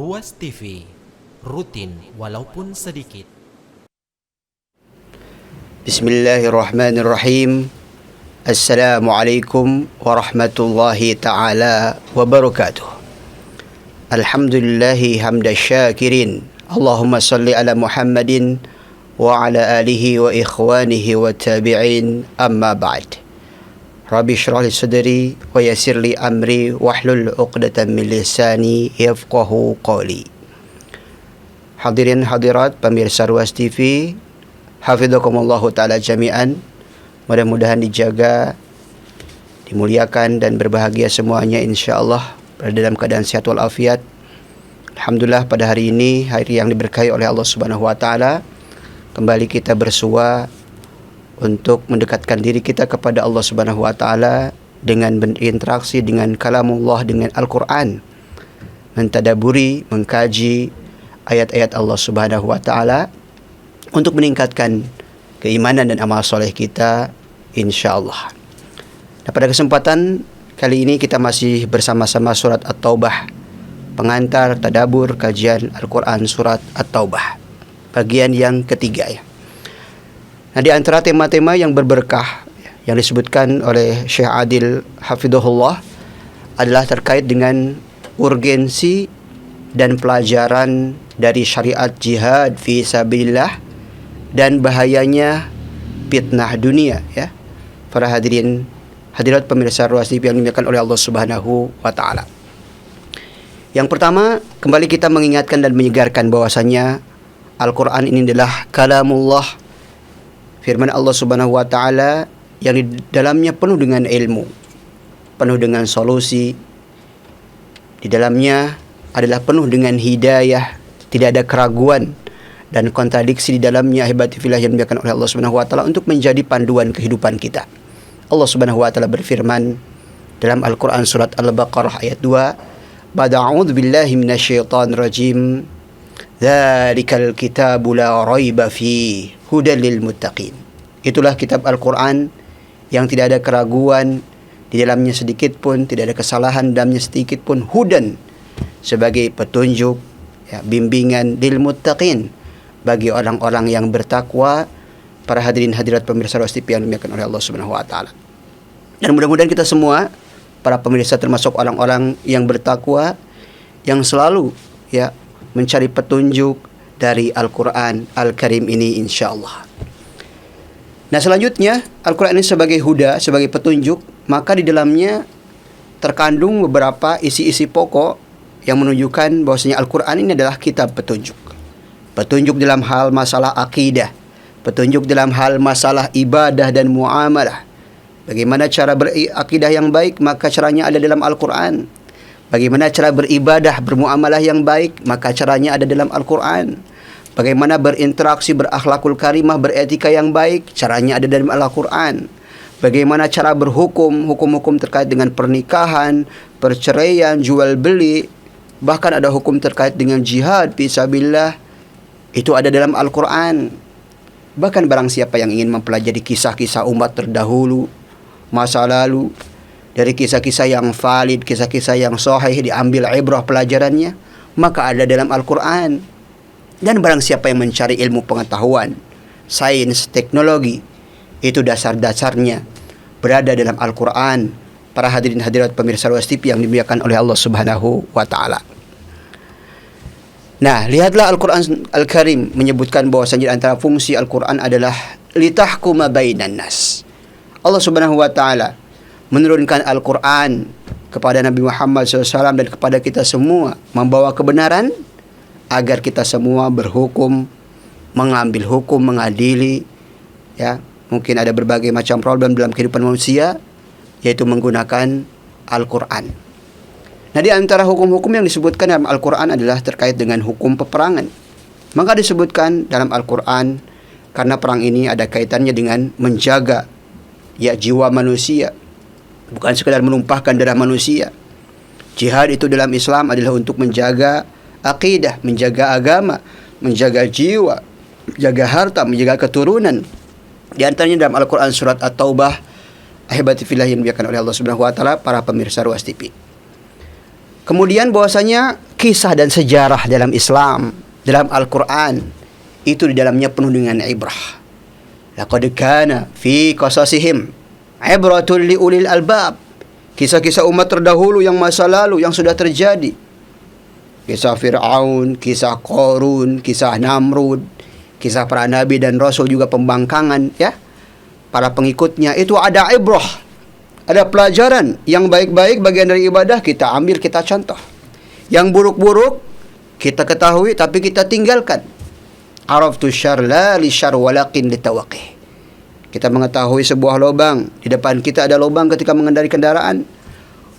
Ruas TV, rutin walaupun sedikit. Bismillahirrahmanirrahim. Assalamualaikum warahmatullahi ta'ala wabarakatuh. Alhamdulillahi hamda syakirin. Allahumma salli ala Muhammadin wa ala alihi wa ikhwanihi wa tabi'in, amma ba'd. Rabbi syrah li sadri wa yassir li amri wahlul 'uqdatam min lisani yafqahu qawli. Hadirin hadirat pemirsa Ruas TV, hafizakumullahu ta'ala jami'an. Mudah-mudahan dijaga, dimuliakan dan berbahagia semuanya insyaallah, berada dalam keadaan sehat walafiat. Alhamdulillah, pada hari ini, hari yang diberkahi oleh Allah Subhanahu wa taala, kembali kita bersua untuk mendekatkan diri kita kepada Allah Subhanahu wa taala dengan berinteraksi dengan kalamullah, dengan Al-Qur'an, mentadaburi, mengkaji ayat-ayat Allah Subhanahu wa taala untuk meningkatkan keimanan dan amal soleh kita insyaallah. Nah, pada kesempatan kali ini kita masih bersama-sama surat At-Taubah, pengantar tadabur kajian Al-Qur'an surat At-Taubah, bagian yang ketiga ya. Nah, di antara tema-tema yang berberkah yang disebutkan oleh Syekh Adil hafizahullah adalah terkait dengan urgensi dan pelajaran dari syariat jihad fi sabilillah dan bahayanya fitnah dunia ya. Para hadirin hadirat pemirsa Ruas TV yang dimuliakan oleh Allah Subhanahu wa taala. Yang pertama, kembali kita mengingatkan dan menyegarkan bahwasanya Al-Qur'an ini adalah kalamullah, firman Allah Subhanahu wa taala yang di dalamnya penuh dengan ilmu, penuh dengan solusi. Di dalamnya adalah penuh dengan hidayah, tidak ada keraguan dan kontradiksi di dalamnya, ahibati fillah yang dimuliakan oleh Allah Subhanahu wa taala, untuk menjadi panduan kehidupan kita. Allah Subhanahu wa taala berfirman dalam Al-Qur'an surat Al-Baqarah ayat 2, "A'udzu billahi minasyaitonir rajim. Dzalikal kitabu la raiba fi hudal lil muttaqin." Itulah kitab Al-Qur'an yang tidak ada keraguan di dalamnya sedikit pun, tidak ada kesalahan di dalamnya sedikit pun, hudan sebagai petunjuk ya, bimbingan lil muttaqin, bagi orang-orang yang bertakwa. Para hadirin hadirat pemirsa Ruas TV yang dimuliakan oleh Allah Subhanahu wa taala. Dan mudah-mudahan kita semua para pemirsa termasuk orang-orang yang bertakwa, yang selalu ya mencari petunjuk dari Al-Qur'an Al-Karim ini insyaallah. Nah, selanjutnya Al-Qur'an ini sebagai huda, sebagai petunjuk, maka di dalamnya terkandung beberapa isi-isi pokok yang menunjukkan bahwasanya Al-Qur'an ini adalah kitab petunjuk. Petunjuk dalam hal masalah akidah, petunjuk dalam hal masalah ibadah dan muamalah. Bagaimana cara berakidah yang baik, maka caranya ada dalam Al-Qur'an. Bagaimana cara beribadah, bermuamalah yang baik, maka caranya ada dalam Al-Qur'an. Bagaimana berinteraksi, berakhlakul karimah, beretika yang baik, caranya ada dalam Al-Qur'an. Bagaimana cara berhukum, hukum-hukum terkait dengan pernikahan, perceraian, jual beli, bahkan ada hukum terkait dengan jihad fisabilillah, itu ada dalam Al-Qur'an. Bahkan barang siapa yang ingin mempelajari kisah-kisah umat terdahulu, masa lalu, dari kisah-kisah yang valid, kisah-kisah yang sahih, diambil ibrah pelajarannya, maka ada dalam Al-Qur'an. Dan barang siapa yang mencari ilmu pengetahuan, sains, teknologi, itu dasar-dasarnya berada dalam Al-Qur'an. Para hadirin hadirat pemirsa Ruas TV yang dimuliakan oleh Allah Subhanahu wa taala. Nah, lihatlah Al-Qur'an Al-Karim menyebutkan bahwasanya di antara fungsi Al-Qur'an adalah litahkuma bainan nas. Allah Subhanahu wa taala menurunkan Al-Qur'an kepada Nabi Muhammad SAW dan kepada kita semua, membawa kebenaran agar kita semua berhukum, mengambil hukum, mengadili ya. Mungkin ada berbagai macam problem dalam kehidupan manusia, yaitu menggunakan Al-Qur'an. Nah, di antara hukum-hukum yang disebutkan dalam Al-Qur'an adalah terkait dengan hukum peperangan. Maka disebutkan dalam Al-Qur'an karena perang ini ada kaitannya dengan menjaga ya jiwa manusia, bukan sekadar menumpahkan darah manusia. Jihad itu dalam Islam adalah untuk menjaga akidah, menjaga agama, menjaga jiwa, menjaga harta, menjaga keturunan. Di antaranya dalam Al-Qur'an surat At-Taubah, ahibati fillah yang dimuliakan oleh Allah Subhanahu wa taala, para pemirsa Ruas TV. Kemudian bahwasanya kisah dan sejarah dalam Islam, dalam Al-Quran, itu di dalamnya penuh dengan ibrah. Laqad kana fi qasasihim ibratun li ulil albab. Kisah-kisah umat terdahulu yang masa lalu yang sudah terjadi. Kisah Fir'aun, kisah Qarun, kisah Namrud, kisah para nabi dan rasul, juga pembangkangan ya para pengikutnya. Itu ada ibrah, ada pelajaran. Yang baik-baik bagian dari ibadah kita ambil, kita contoh. Yang buruk-buruk kita ketahui tapi kita tinggalkan. Araftu syarr la li syarr walakin li tawaqih. Kita mengetahui sebuah lubang, di depan kita ada lubang ketika mengendarai kendaraan,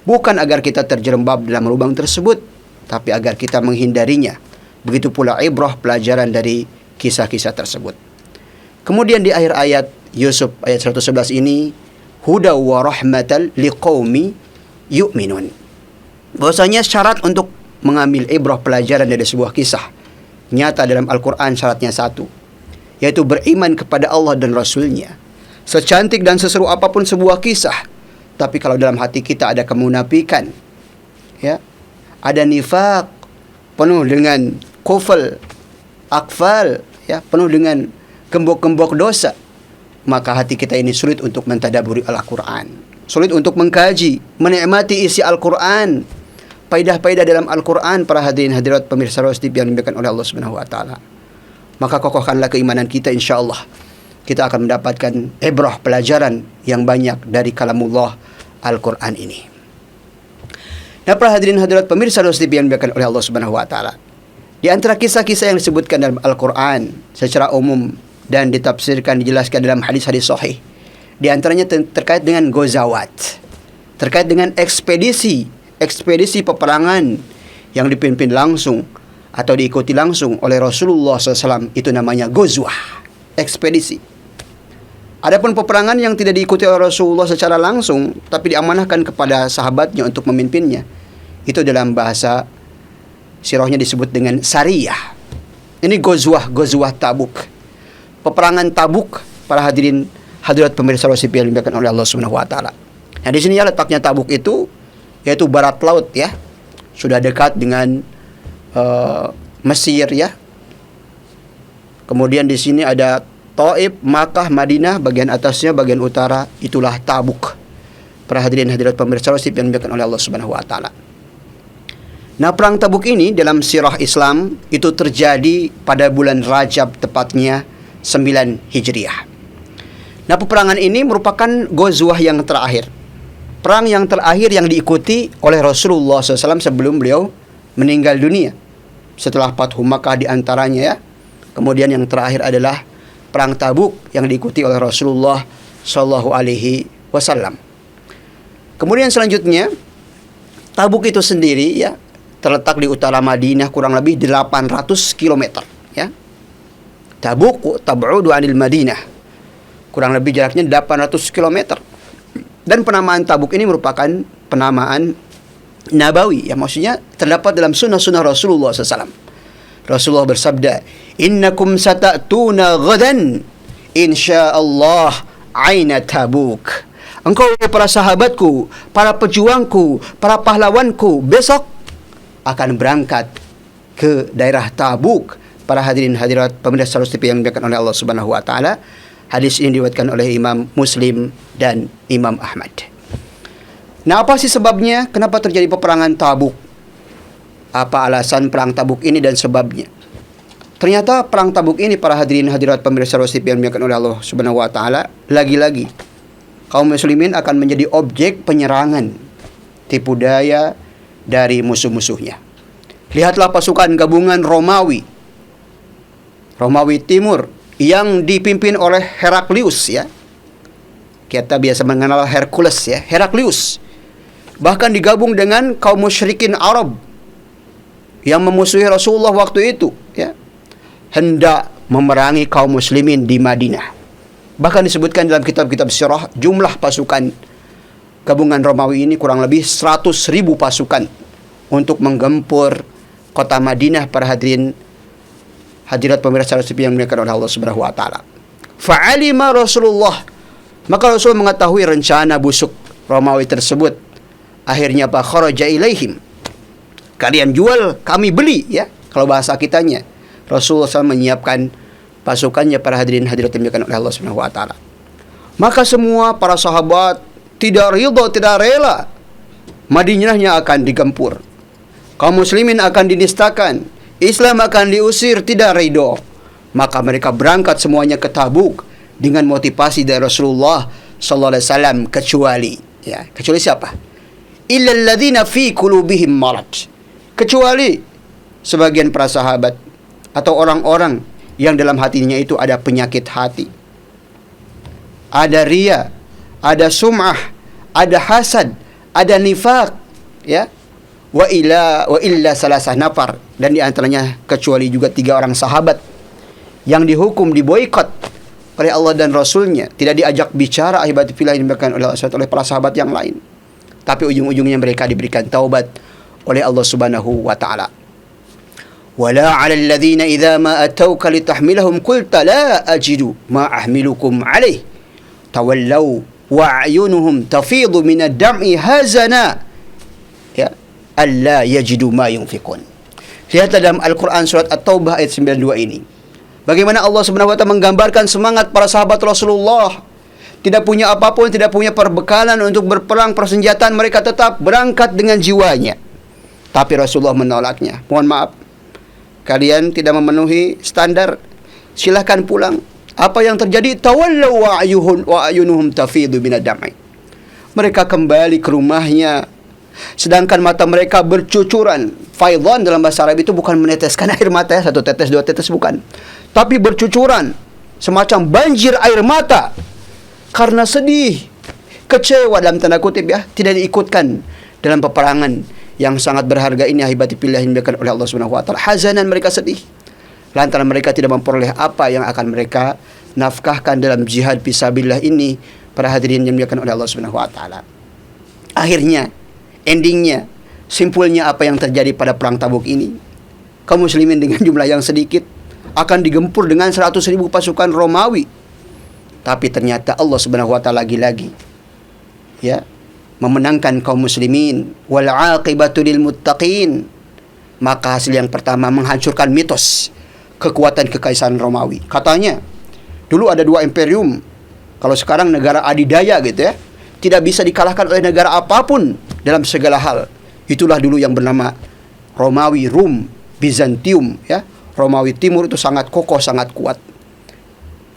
bukan agar kita terjerembab dalam lubang tersebut, tapi agar kita menghindarinya. Begitu pula ibrah, pelajaran dari kisah-kisah tersebut. Kemudian di akhir ayat Yusuf ayat 111 ini, huda wa rahmatal liqaumi yu'minun. Bahwasanya syarat untuk mengambil ibrah, pelajaran dari sebuah kisah nyata dalam Al-Quran, syaratnya satu, yaitu beriman kepada Allah dan Rasulnya. Secantik dan seseru apapun sebuah kisah, tapi kalau dalam hati kita ada kemunafikan, ya, ada nifaq, penuh dengan kufl, akfal, ya, penuh dengan gembok-gembok dosa, maka hati kita ini sulit untuk mentadaburi Al-Quran, sulit untuk mengkaji, menikmati isi Al-Quran, faidah-faidah dalam Al-Quran. Para hadirin hadirat pemirsa Rostib yang dimuliakan oleh Allah Subhanahu wa taala, maka kokohkanlah keimanan kita, insyaallah kita akan mendapatkan ibrah, pelajaran yang banyak dari kalamullah Al-Quran ini. Nah, para hadirin hadirat pemirsa Rostib yang dimuliakan oleh Allah Subhanahu wa taala, di antara kisah-kisah yang disebutkan dalam Al-Quran secara umum dan ditafsirkan, dijelaskan dalam hadis-hadis sahih, di antaranya terkait dengan gozawat, terkait dengan ekspedisi peperangan yang dipimpin langsung atau diikuti langsung oleh Rasulullah SAW. Itu namanya gozwah, ekspedisi. Adapun peperangan yang tidak diikuti oleh Rasulullah secara langsung, tapi diamanahkan kepada sahabatnya untuk memimpinnya, itu dalam bahasa sirahnya disebut dengan sariyah. Ini gozwah Tabuk, peperangan Tabuk. Para hadirin hadirat pemirsa Rosip yang dimuliakan oleh Allah Subhanahu wa taala. Nah, di sini ya letaknya Tabuk itu, yaitu barat laut ya, sudah dekat dengan Mesir ya. Kemudian di sini ada Taif, Makkah, Madinah, bagian atasnya, bagian utara, itulah Tabuk. Para hadirin hadirat pemirsa Rosip yang dimuliakan oleh Allah Subhanahu wa taala. Nah, perang Tabuk ini dalam sirah Islam itu terjadi pada bulan Rajab, tepatnya 9 Hijriah. Nah, peperangan ini merupakan gozwah yang terakhir, perang yang terakhir yang diikuti oleh Rasulullah SAW sebelum beliau meninggal dunia. Setelah Fathu Makkah diantaranya ya. Kemudian yang terakhir adalah perang Tabuk yang diikuti oleh Rasulullah SAW. Kemudian selanjutnya, Tabuk itu sendiri ya terletak di utara Madinah, kurang lebih 800 km ya. Tabuk tab'udu 'anil Madinah, kurang lebih jaraknya 800 km. Dan penamaan Tabuk ini merupakan penamaan nabawi, ya, maksudnya terdapat dalam sunnah-sunnah Rasulullah SAW. Rasulullah bersabda, "Innakum sata'tuna ghadan insyaallah aina Tabuk." Engkau para sahabatku, para pejuangku, para pahlawanku, besok akan berangkat ke daerah Tabuk. Para hadirin hadirat pemirsa TV yang dimuliakan oleh Allah Subhanahu wa taala, hadis ini diriwayatkan oleh Imam Muslim dan Imam Ahmad. Nah, apa sih sebabnya kenapa terjadi peperangan Tabuk? Apa alasan perang Tabuk ini dan sebabnya? Ternyata perang Tabuk ini, para hadirin hadirat pemirsa TV yang dimuliakan oleh Allah Subhanahu wa taala, lagi-lagi kaum muslimin akan menjadi objek penyerangan, tipu daya dari musuh-musuhnya. Lihatlah pasukan gabungan Romawi Timur yang dipimpin oleh Heraklius ya. Kita biasa mengenal Hercules ya, Heraklius. Bahkan digabung dengan kaum musyrikin Arab yang memusuhi Rasulullah waktu itu ya, hendak memerangi kaum muslimin di Madinah. Bahkan disebutkan dalam kitab-kitab sirah, jumlah pasukan gabungan Romawi ini kurang lebih 100.000 pasukan untuk menggempur kota Madinah. Para hadirin hadirat pemirsa TV yang dimuliakan oleh Allah Subhanahu wa taala. Fa'alima Rasulullah, maka Rasul mengetahui rencana busuk Romawi tersebut. Akhirnya kharaja ilaihim, Kalian jual, kami beli, ya. Kalau bahasa kitanya, Rasulullah SAW menyiapkan pasukannya para hadirin hadirat yang dimuliakan oleh Allah Subhanahu wa taala. Maka semua para sahabat tidak ridha, tidak rela. Madinahnya akan digempur. Kaum muslimin akan dinistakan. Islam akan diusir, tidak ridha. Maka mereka berangkat semuanya ke Tabuk dengan motivasi dari Rasulullah sallallahu alaihi wasallam, kecuali siapa? Illal ladzina fi qulubihim marad. Kecuali sebagian para sahabat atau orang-orang yang dalam hatinya itu ada penyakit hati. Ada riya, ada sum'ah, ada hasad, ada nifaq, ya. Wa illa salasah nafar, dan di antaranya kecuali juga 3 orang sahabat yang dihukum diboikot oleh Allah dan Rasulnya, tidak diajak bicara ahibati fillah yang dimakan oleh para sahabat yang lain. Tapi ujung-ujungnya mereka diberikan taubat oleh Allah Subhanahu wa taala. Wala 'alal ladzina idza ma atauka litahmilahum qulta la ajidu ma ahmilukum 'alaih tawallaw wa a'yunuhum tafidu min ad-dam'i hazana ya alla yajidu ma yunfiqun. Lihat dalam Al-Quran surat At-Taubah ayat 92 ini, bagaimana Allah Subhanahu wa taala menggambarkan semangat para sahabat Rasulullah. Tidak punya apapun, tidak punya perbekalan untuk berperang, persenjataan, mereka tetap berangkat dengan jiwanya. Tapi Rasulullah menolaknya. Mohon maaf, kalian tidak memenuhi standar, silahkan pulang. Apa yang terjadi? Tawallaw wa ayunuhum tafidu minad dam'i. Mereka kembali ke rumahnya, sedangkan mata mereka bercucuran. Faidhan dalam bahasa Arab itu bukan meneteskan air mata, 1 tetes 2 tetes, bukan, tapi bercucuran, semacam banjir air mata, karena sedih, kecewa dalam tanda kutip, ya, tidak diikutkan dalam peperangan yang sangat berharga ini ahibati fillah yang dimuliakan oleh Allah Subhanahu wa taala. Hazanan, mereka sedih lantaran mereka tidak memperoleh apa yang akan mereka nafkahkan dalam jihad fisabilillah ini, para hadirin yang dimuliakan oleh Allah Subhanahu wa taala. Akhirnya, endingnya, simpulnya apa yang terjadi pada perang Tabuk ini? Kaum muslimin dengan jumlah yang sedikit akan digempur dengan 100.000 pasukan Romawi. Tapi ternyata Allah Subhanahu wa taala lagi-lagi, ya, memenangkan kaum muslimin. Wal 'aqibatu lil muttaqin. Maka hasil yang pertama menghancurkan mitos kekuatan kekaisaran Romawi. Katanya dulu ada 2 imperium. Kalau sekarang negara adidaya gitu, ya, tidak bisa dikalahkan oleh negara apapun dalam segala hal. Itulah dulu yang bernama Romawi, Rum, Bizantium, ya. Romawi Timur itu sangat kokoh, sangat kuat.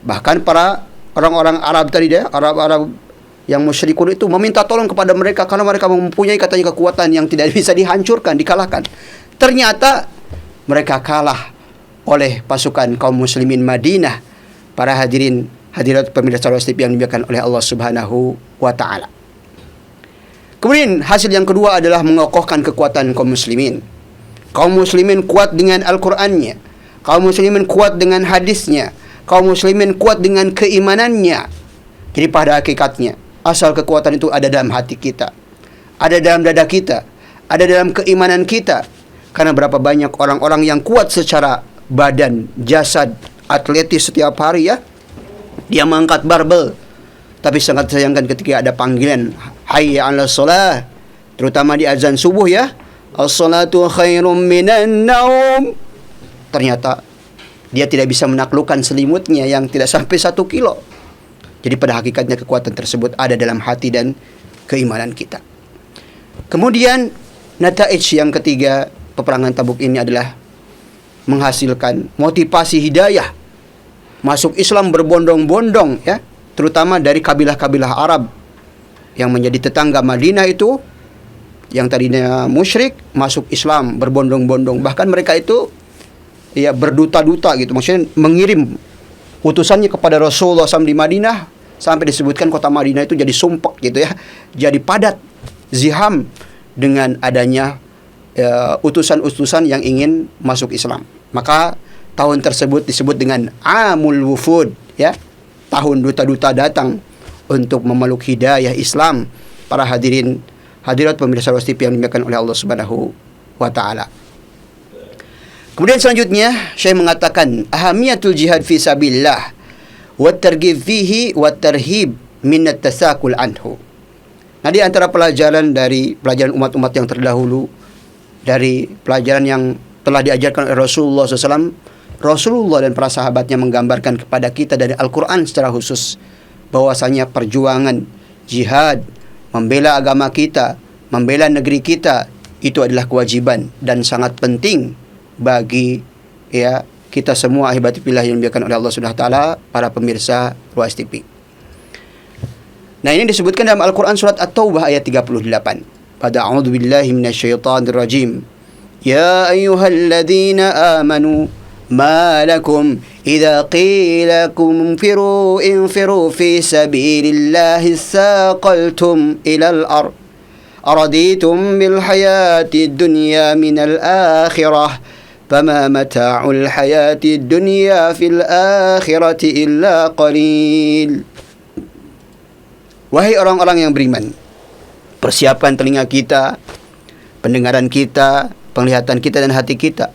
Bahkan para orang-orang Arab tadi, ya, Arab yang musyrikun itu meminta tolong kepada mereka karena mereka mempunyai katanya kekuatan yang tidak bisa dihancurkan, dikalahkan. Ternyata mereka kalah oleh pasukan kaum muslimin Madinah. Para hadirin hadirat pemirsa TV yang dimuliakan oleh Allah Subhanahu wa taala. Kemudian hasil yang kedua adalah mengokohkan kekuatan kaum muslimin. Kaum muslimin kuat dengan Al-Qur'annya. Kaum muslimin kuat dengan hadisnya. Kaum muslimin kuat dengan keimanannya. Jadi pada hakikatnya, asal kekuatan itu ada dalam hati kita, ada dalam dada kita, ada dalam keimanan kita. Karena berapa banyak orang-orang yang kuat secara badan, jasad, atletis setiap hari, ya, dia mengangkat barbel, tapi sangat sayangkan ketika ada panggilan hayya 'alas shalah, terutama di azan subuh, ya, as-salatu khairum minan naum, ternyata dia tidak bisa menaklukkan selimutnya yang tidak sampai 1 kilo. Jadi pada hakikatnya kekuatan tersebut ada dalam hati dan keimanan kita. Kemudian nataij yang ketiga peperangan Tabuk ini adalah menghasilkan motivasi hidayah. Masuk Islam berbondong-bondong, ya, terutama dari kabilah-kabilah Arab yang menjadi tetangga Madinah itu, yang tadinya musyrik masuk Islam berbondong-bondong. Bahkan mereka itu, ya, berduta-duta gitu, maksudnya mengirim utusannya kepada Rasulullah SAW di Madinah, sampai disebutkan kota Madinah itu jadi sumpek gitu, ya, jadi padat, ziham dengan adanya utusan-utusan yang ingin masuk Islam. Maka tahun tersebut disebut dengan Amul Wufud, ya, tahun duta-duta datang untuk memeluk hidayah Islam. Para hadirin hadirat pemirsa TV yang dimuliakan oleh Allah Subhanahu wa taala. Kemudian selanjutnya Syekh mengatakan ahamiyatul jihad fi sabilillah wa targhib fihi wa tarhib min at-tasakul anhu. Nah, di antara pelajaran dari pelajaran umat-umat yang terdahulu dari pelajaran yang telah diajarkan oleh Rasulullah SAW, Rasulullah dan para sahabatnya menggambarkan kepada kita dari Al-Quran secara khusus bahwasanya perjuangan jihad, membela agama kita, membela negeri kita, itu adalah kewajiban dan sangat penting bagi kita semua ahibati fillah yang dimuliakan oleh Allah Subhanahu wa taala, para pemirsa Ruas TV. Nah, ini disebutkan dalam Al-Quran surat At-Taubah ayat 38. Pada a'udzubillahi minasyaitonirrajim. Ya ayyuhalladzina amanu ma lakum idza qila lakum infiru fi sabilillahi saqaltum ilal ard araditum bil hayati dunya minal akhirah fama mata'ul hayati dunya fil akhirati illa qalil. Wahai orang-orang yang beriman, persiapkan telinga kita, pendengaran kita, penglihatan kita dan hati kita.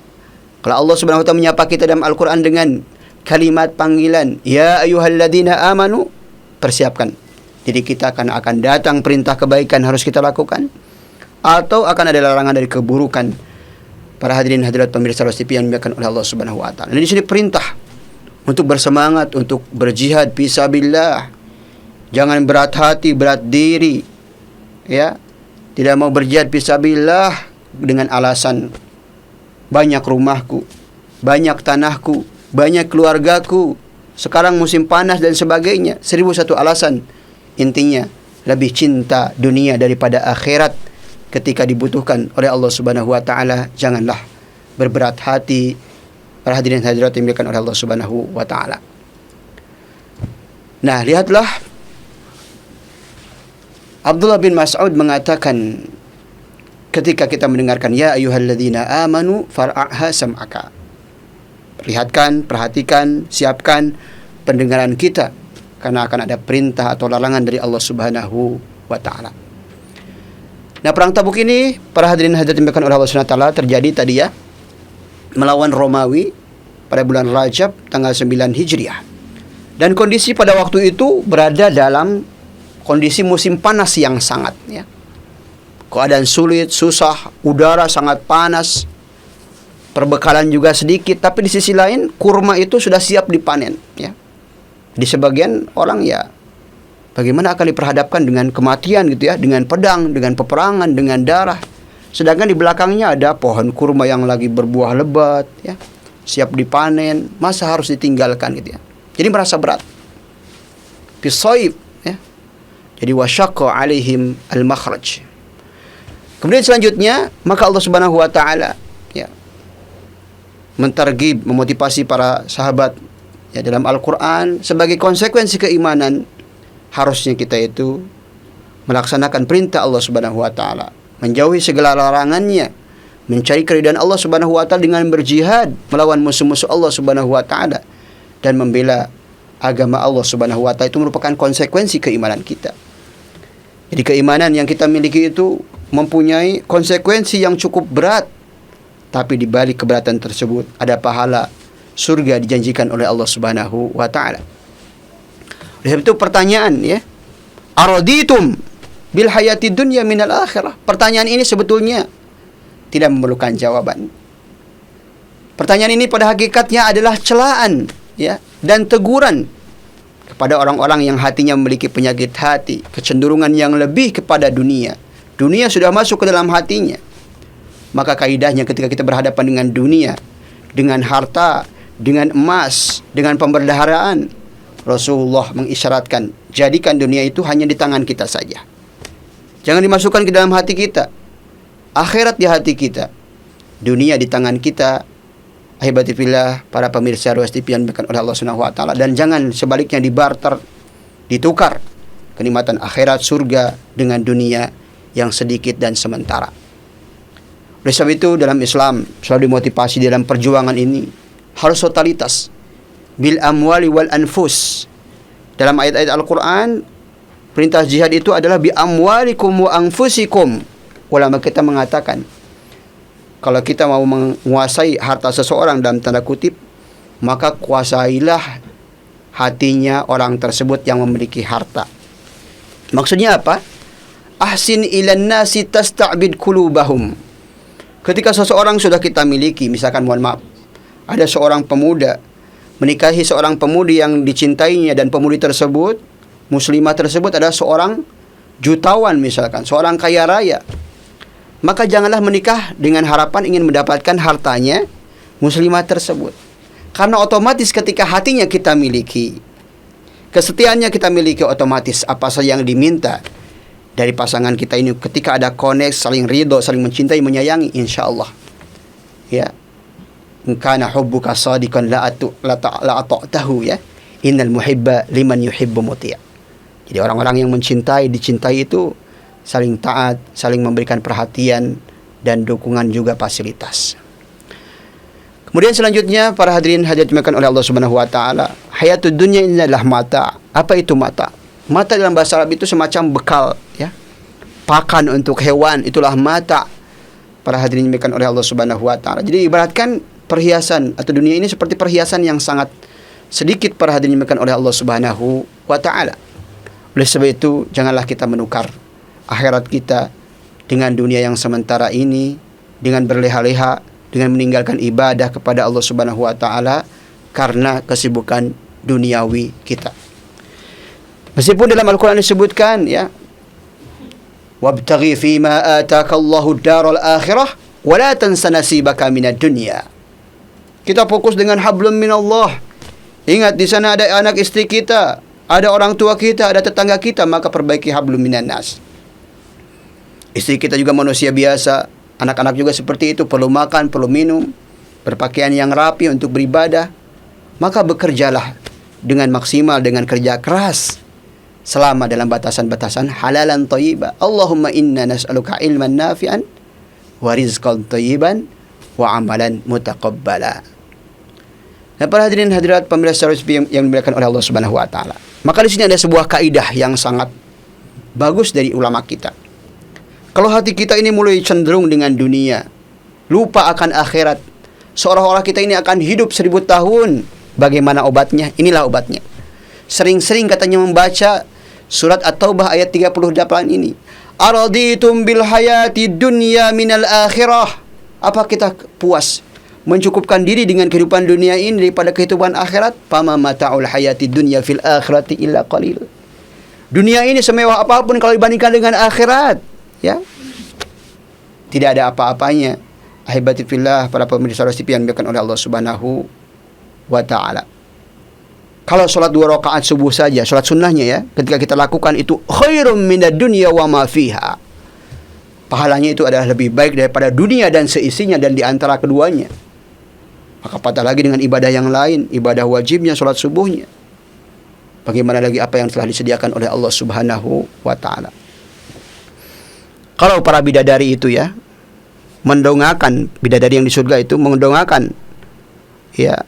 Kalau Allah Subhanahu wa taala menyapa kita dalam Al-Quran dengan kalimat panggilan, ya ayyuhalladzina amanu, persiapkan. Jadi kita akan datang perintah kebaikan harus kita lakukan, atau akan ada larangan dari keburukan. Para hadirin hadirat pemirsa Ruas TV yang dimuliakan oleh Allah Subhanahu wa taala. Dan di sini perintah untuk bersemangat untuk berjihad fisabilillah. Jangan berat hati, berat diri, tidak mau berjihad fisabilillah dengan alasan banyak rumahku, banyak tanahku, banyak keluargaku, sekarang musim panas dan sebagainya. 1001 alasan. Intinya lebih cinta dunia daripada akhirat ketika dibutuhkan oleh Allah Subhanahu wa taala. Janganlah berberat hati, para hadirin hadirat yang dimuliakan oleh Allah Subhanahu wa taala. Nah, lihatlah Abdullah bin Mas'ud mengatakan ketika kita mendengarkan ya ayyuhalladzina amanu far'aha sam'aka. Perhatikan, siapkan pendengaran kita karena akan ada perintah atau larangan dari Allah Subhanahu wa taala. Nah, perang Tabuk ini para hadirin hadirat dimuliakan oleh Allah Subhanahu wa taala terjadi tadi melawan Romawi pada bulan Rajab tanggal 9 Hijriah. Dan kondisi pada waktu itu berada dalam kondisi musim panas yang sangat keadaan sulit, susah, udara sangat panas, perbekalan juga sedikit, tapi di sisi lain kurma itu sudah siap dipanen Di sebagian orang bagaimana akan diperhadapkan dengan kematian dengan pedang, dengan peperangan, dengan darah. Sedangkan di belakangnya ada pohon kurma yang lagi berbuah lebat siap dipanen, masa harus ditinggalkan Jadi merasa berat. Fisaib jadi wasyaqqa alaihim al-makhraj. Kemudian selanjutnya maka Allah Subhanahu wa taala mentarghib, memotivasi para sahabat dalam Al-Qur'an sebagai konsekuensi keimanan harusnya kita itu melaksanakan perintah Allah Subhanahu wa taala, menjauhi segala larangannya, mencari keridhaan Allah Subhanahu wa taala dengan berjihad melawan musuh-musuh Allah Subhanahu wa taala dan membela agama Allah Subhanahu wa taala. Itu merupakan konsekuensi keimanan kita. Jadi keimanan yang kita miliki itu mempunyai konsekuensi yang cukup berat. Tapi di balik keberatan tersebut ada pahala surga dijanjikan oleh Allah Subhanahu wa taala. Oleh sebab itu pertanyaan araditum bil hayati dunya minal akhirah. Pertanyaan ini sebetulnya tidak memerlukan jawaban. Pertanyaan ini pada hakikatnya adalah celaan dan teguran kepada orang-orang yang hatinya memiliki penyakit hati, kecenderungan yang lebih kepada dunia. Dunia sudah masuk ke dalam hatinya. Maka kaidahnya ketika kita berhadapan dengan dunia, dengan harta, dengan emas, dengan pemberdaharaan, Rasulullah mengisyaratkan, jadikan dunia itu hanya di tangan kita saja. Jangan dimasukkan ke dalam hati kita. Akhirat di hati kita, dunia di tangan kita. Ahibati fillah, para pemirsa Ruas TV yang dimuliakan oleh Allah Subhanahu wa taala, dan jangan sebaliknya dibarter, ditukar kenikmatan akhirat surga dengan dunia yang sedikit dan sementara. Oleh sebab itu dalam Islam selalu dimotivasi dalam perjuangan ini harus totalitas bil amwali wal anfus. Dalam ayat-ayat Al-Qur'an perintah jihad itu adalah bi amwalikum wa anfusikum. Ulama kita mengatakan kalau kita mau menguasai harta seseorang dalam tanda kutip, maka kuasailah hatinya orang tersebut yang memiliki harta. Maksudnya apa? Ahsin ilan nasi tasta'bid qulubahum. Ketika seseorang sudah kita miliki, misalkan mohon maaf, ada seorang pemuda menikahi seorang pemudi yang dicintainya, dan pemudi tersebut, muslimah tersebut adalah seorang jutawan misalkan, seorang kaya raya, maka janganlah menikah dengan harapan ingin mendapatkan hartanya muslimah tersebut. Karena otomatis ketika hatinya kita miliki, kesetiaannya kita miliki, otomatis apa saja yang diminta dari pasangan kita ini, ketika ada connect, saling ridho, saling mencintai, menyayangi, insya Allah, ya, kana hubbuka sadiqan la ata'tahu, ya, innal muhibba liman yuhibbu muti'. Jadi orang-orang yang mencintai, dicintai itu saling taat, saling memberikan perhatian dan dukungan juga fasilitas. Kemudian selanjutnya, para hadirin hadirat dimuliakan oleh Allah Subhanahu wa taala, hayatud dunya adalah mata. Apa itu mata? Mata dalam bahasa Arab itu semacam bekal, ya. Pakan untuk hewan, itulah mata. Para hadirin dimuliakan oleh Allah Subhanahu wa taala. Jadi ibaratkan perhiasan atau dunia ini seperti perhiasan yang sangat sedikit, para hadirin dimuliakan oleh Allah Subhanahu wa taala. Oleh sebab itu, janganlah kita menukar akhirat kita dengan dunia yang sementara ini, dengan berleha-leha, dengan meninggalkan ibadah kepada Allah Subhanahu wa taala karena kesibukan duniawi kita. Meskipun dalam Al-Qur'an disebutkan, ya, wabtaghi fima ataka Allahu ad-daral akhirah wa la tansa nasibaka minad dunya. Kita fokus dengan hablum minallah. Ingat, di sana ada anak istri kita, ada orang tua kita, ada tetangga kita, maka perbaiki hablum minan nas. Istri kita juga manusia biasa, anak-anak juga seperti itu, perlu makan, perlu minum, berpakaian yang rapi untuk beribadah. Maka bekerjalah dengan maksimal, dengan kerja keras, selama dalam batasan-batasan halalan thayyiba. Allahumma inna nas'aluka ilman nafi'an wa rizqan thayyiban wa amalan mutaqabbala. Nah, para hadirin hadirat pemirsa yang dimuliakan oleh Allah Subhanahu wa taala. Maka di sini ada sebuah kaidah yang sangat bagus dari ulama kita. Kalau hati kita ini mulai cenderung dengan dunia, lupa akan akhirat, seolah-olah kita ini akan hidup 1000 tahun. Bagaimana obatnya? Inilah obatnya. Sering-sering katanya membaca surat At-Taubah ayat 38 ini. Araditum bil hayati dunya minal akhirah. Apa kita puas mencukupkan diri dengan kehidupan dunia ini daripada kehidupan akhirat? Fama mata'ul hayati dunya fil akhirati illa qalil. Dunia ini semewah apapun kalau dibandingkan dengan akhirat, ya, tidak ada apa-apanya. Ahibati fillah, para pemirsa TV yang dimuliakan oleh Allah Subhanahu wa taala. Kalau sholat 2 rakaat subuh saja, sholat sunnahnya, ya, ketika kita lakukan itu khairum minad dunya wa ma fiha. Pahalanya itu adalah lebih baik daripada dunia dan seisinya dan di antara keduanya. Maka patah lagi dengan ibadah yang lain, ibadah wajibnya sholat subuhnya. Bagaimana lagi apa yang telah disediakan oleh Allah Subhanahu wa taala. Kalau para bidadari itu, ya, mendongakkan, bidadari yang di surga itu mendongakkan, ya,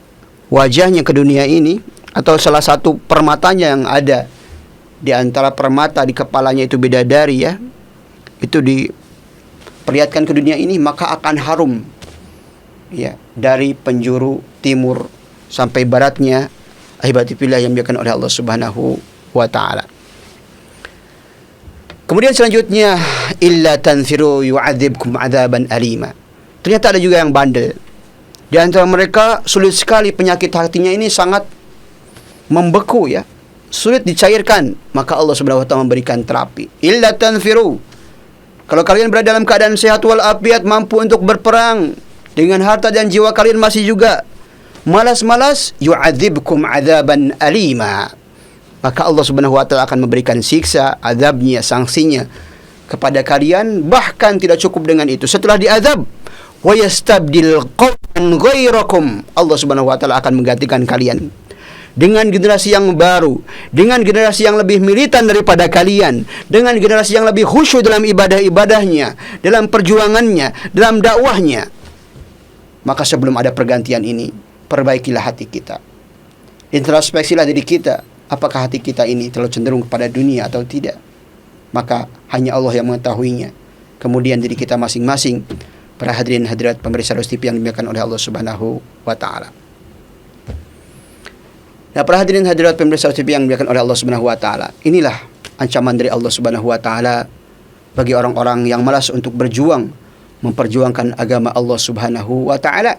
wajahnya ke dunia ini, atau salah satu permatanya yang ada di antara permata di kepalanya itu bidadari, ya, itu diperlihatkan ke dunia ini, maka akan harum, ya, dari penjuru timur sampai baratnya. Ahibati fillah yang dimuliakan oleh Allah Subhanahu wa taala. Kemudian selanjutnya, illa tanfiru yu'adzibkum adzaban alima. Ternyata ada juga yang bandel. Di antara mereka sulit sekali, penyakit hatinya ini sangat membeku, ya, sulit dicairkan, maka Allah Subhanahu wa taala memberikan terapi. Illa tanfiru. Kalau kalian berada dalam keadaan sehat wal afiat, mampu untuk berperang dengan harta dan jiwa kalian masih juga malas-malas, yu'adzibkum adzaban alima, maka Allah Subhanahu wa taala akan memberikan siksa, azabnya, sanksinya kepada kalian. Bahkan tidak cukup dengan itu, setelah diazab, wa yastabdil qauman ghairakum, Allah Subhanahu wa taala akan menggantikan kalian dengan generasi yang baru, dengan generasi yang lebih militan daripada kalian, dengan generasi yang lebih khusyuk dalam ibadah-ibadahnya, dalam perjuangannya, dalam dakwahnya. Maka sebelum ada pergantian ini, perbaikilah hati kita. Introspeksilah diri kita. Apakah hati kita ini terlalu cenderung kepada dunia atau tidak? Maka hanya Allah yang mengetahuinya. Kemudian diri kita masing-masing, para hadirin hadirat pemirsa TV yang dimuliakan oleh Allah Subhanahu wa taala. Nah, para hadirin hadirat pemirsa TV yang dimuliakan oleh Allah Subhanahu wa taala, inilah ancaman dari Allah Subhanahu wa taala bagi orang-orang yang malas untuk berjuang memperjuangkan agama Allah Subhanahu wa taala.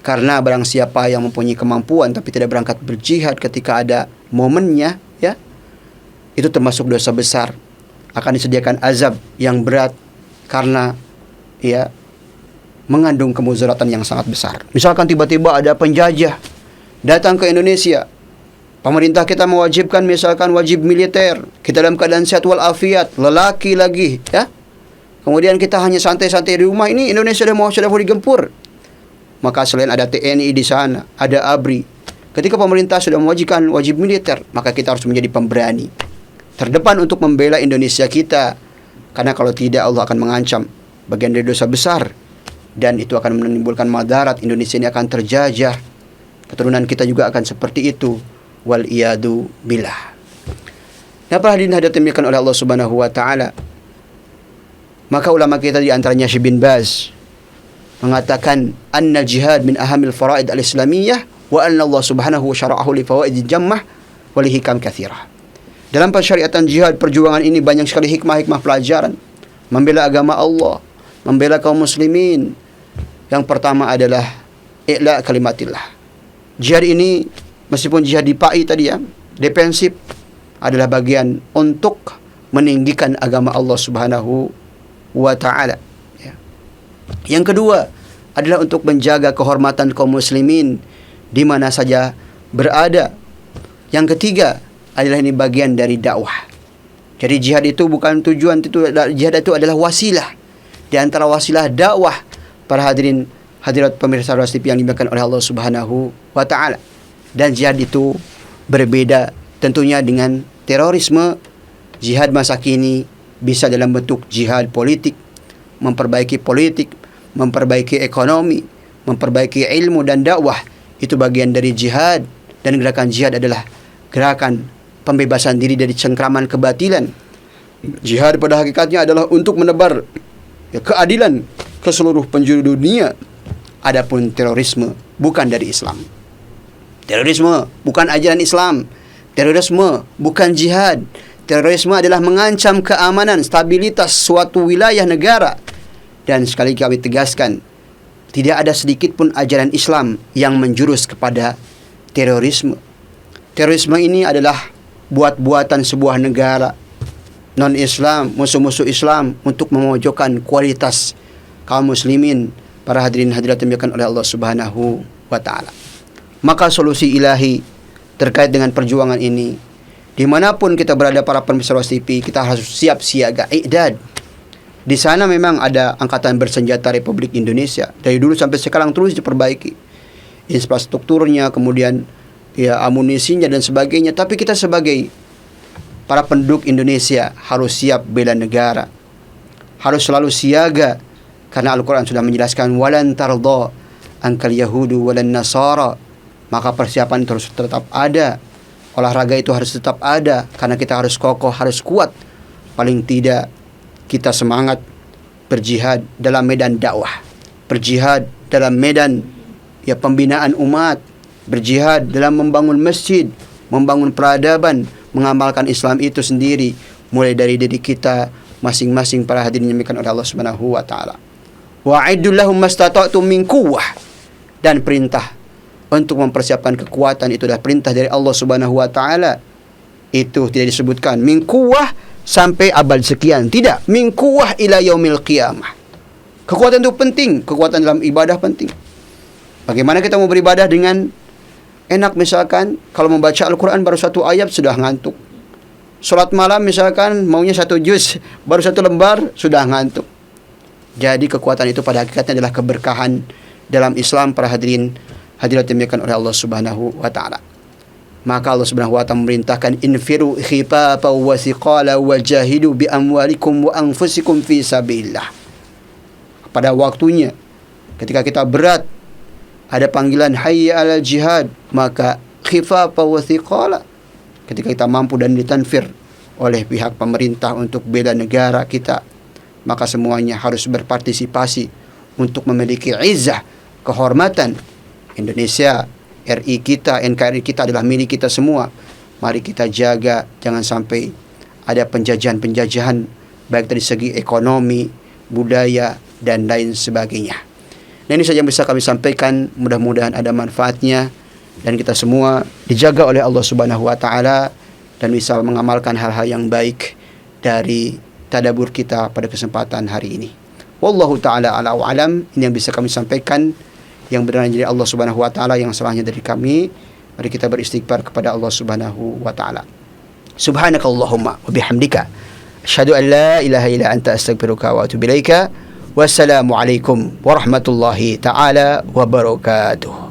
Karena barang siapa yang mempunyai kemampuan tapi tidak berangkat berjihad ketika ada momennya, ya, itu termasuk dosa besar. Akan disediakan azab yang berat karena, ya, mengandung kemudaratan yang sangat besar. Misalkan tiba-tiba ada penjajah datang ke Indonesia. Pemerintah kita mewajibkan misalkan wajib militer. Kita dalam keadaan sehat walafiat, lelaki lagi, ya. Kemudian kita hanya santai-santai di rumah, ini Indonesia sudah mau digempur. Maka selain ada TNI di sana, ada ABRI. Ketika pemerintah sudah mewajibkan wajib militer, maka kita harus menjadi pemberani terdepan untuk membela Indonesia kita. Karena kalau tidak, Allah akan mengancam bagian dari dosa besar. Dan itu akan menimbulkan madarat. Indonesia ini akan terjajah. Keturunan kita juga akan seperti itu. Wal iyadu billah. Nah, para hadirin hadirat dimuliakan oleh Allah Subhanahu wa taala. Maka ulama kita di antaranya Syekh bin Baz mengatakan anna jihad min ahamil faraid al-islamiyah wa anna Allah Subhanahu wa syara'ahu li fawaid jammah wa li hikam katsirah. Dalam pensyariatan jihad, perjuangan ini banyak sekali hikmah-hikmah pelajaran. Membela agama Allah, membela kaum muslimin. Yang pertama adalah i'la kalimatillah. Jihad ini meskipun jihad dipai tadi, ya, defensif, adalah bagian untuk meninggikan agama Allah Subhanahu wa ta'ala. Ya. Yang kedua adalah untuk menjaga kehormatan kaum muslimin di mana saja berada. Yang ketiga adalah ini bagian dari dakwah. Jadi jihad itu bukan tujuan, jihad itu adalah wasilah. Di antara wasilah dakwah, para hadirin hadirat pemirsa Rolas TV yang dimuliakan oleh Allah Subhanahu wa ta'ala. Dan jihad itu berbeda tentunya dengan terorisme. Jihad masa kini bisa dalam bentuk jihad politik, memperbaiki politik, memperbaiki ekonomi, memperbaiki ilmu dan dakwah. Itu bagian dari jihad. Dan gerakan jihad adalah gerakan pembebasan diri dari cengkraman kebatilan. Jihad pada hakikatnya adalah untuk menebar, ya, keadilan ke seluruh penjuru dunia. Adapun terorisme bukan dari Islam. Terorisme bukan ajaran Islam. Terorisme bukan jihad. Terorisme adalah mengancam keamanan, stabilitas suatu wilayah negara. Dan sekali kami tegaskan, tidak ada sedikit pun ajaran Islam yang menjurus kepada terorisme. Terorisme ini adalah buat-buatan sebuah negara non-Islam, musuh-musuh Islam, untuk memojokkan kualitas kaum muslimin. Para hadirin hadirat dimuliakan oleh Allah Subhanahu wa ta'ala. Maka solusi ilahi terkait dengan perjuangan ini, dimanapun kita berada para pemirsa Rolas TV, kita harus siap siaga, i'dad. Di sana memang ada Angkatan Bersenjata Republik Indonesia. Dari dulu sampai sekarang terus diperbaiki infrastrukturnya, kemudian, ya, amunisinya dan sebagainya. Tapi kita sebagai para penduduk Indonesia harus siap bela negara, harus selalu siaga. Karena Al-Quran sudah menjelaskan walan tardha ankal yahudu walan nasara. Maka persiapan terus tetap ada. Olahraga itu harus tetap ada. Karena kita harus kokoh, harus kuat. Paling tidak kita semangat berjihad dalam medan dakwah, berjihad dalam medan, ya, pembinaan umat, berjihad dalam membangun masjid, membangun peradaban, mengamalkan Islam itu sendiri, mulai dari diri kita masing-masing para hadirin yang dimuliakan oleh Allah Subhanahu wa taala. Wa'iddu lahum mastata'tum min quwwah. Dan perintah untuk mempersiapkan kekuatan itu adalah perintah dari Allah Subhanahu wa taala. Itu tidak disebutkan min quwwah sampai abad sekian, tidak, min quwwah ila yaumil qiyamah. Kekuatan itu penting, kekuatan dalam ibadah penting. Bagaimana kita mau beribadah dengan enak? Misalkan kalau membaca Al-Quran baru satu ayat sudah ngantuk. Salat malam misalkan maunya satu juz, baru satu lembar sudah ngantuk. Jadi kekuatan itu pada hakikatnya adalah keberkahan dalam Islam, para hadirin hadirat dimuliakan oleh Allah Subhanahu wa taala. Maka Allah Subhanahu wa taala memerintahkan infiru khifafan wa thiqala wa jahidu bi amwalikum wa anfusikum fi sabilillah. Pada waktunya ketika kita berat, ada panggilan hayya 'alal jihad, maka khifafan wa thiqala. Ketika kita mampu dan ditanfir oleh pihak pemerintah untuk bela negara kita, maka semuanya harus berpartisipasi untuk memiliki izzah, kehormatan. Indonesia, RI kita, NKRI kita adalah milik kita semua. Mari kita jaga, jangan sampai ada penjajahan-penjajahan baik dari segi ekonomi, budaya, dan lain sebagainya. Nah, ini saja yang bisa kami sampaikan, mudah-mudahan ada manfaatnya dan kita semua dijaga oleh Allah Subhanahu wa taala dan bisa mengamalkan hal-hal yang baik dari tadabbur kita pada kesempatan hari ini. Wallahu taala ala wa alam. Ini yang bisa kami sampaikan, yang benar dari Allah Subhanahu wa taala, yang salahnya dari kami. Mari kita beristighfar kepada Allah Subhanahu wa taala. Subhanakallahumma wa bihamdika asyhadu an la ilaha illa anta astaghfiruka wa atubu ilaika. Wassalamualaikum warahmatullahi taala wabarakatuh.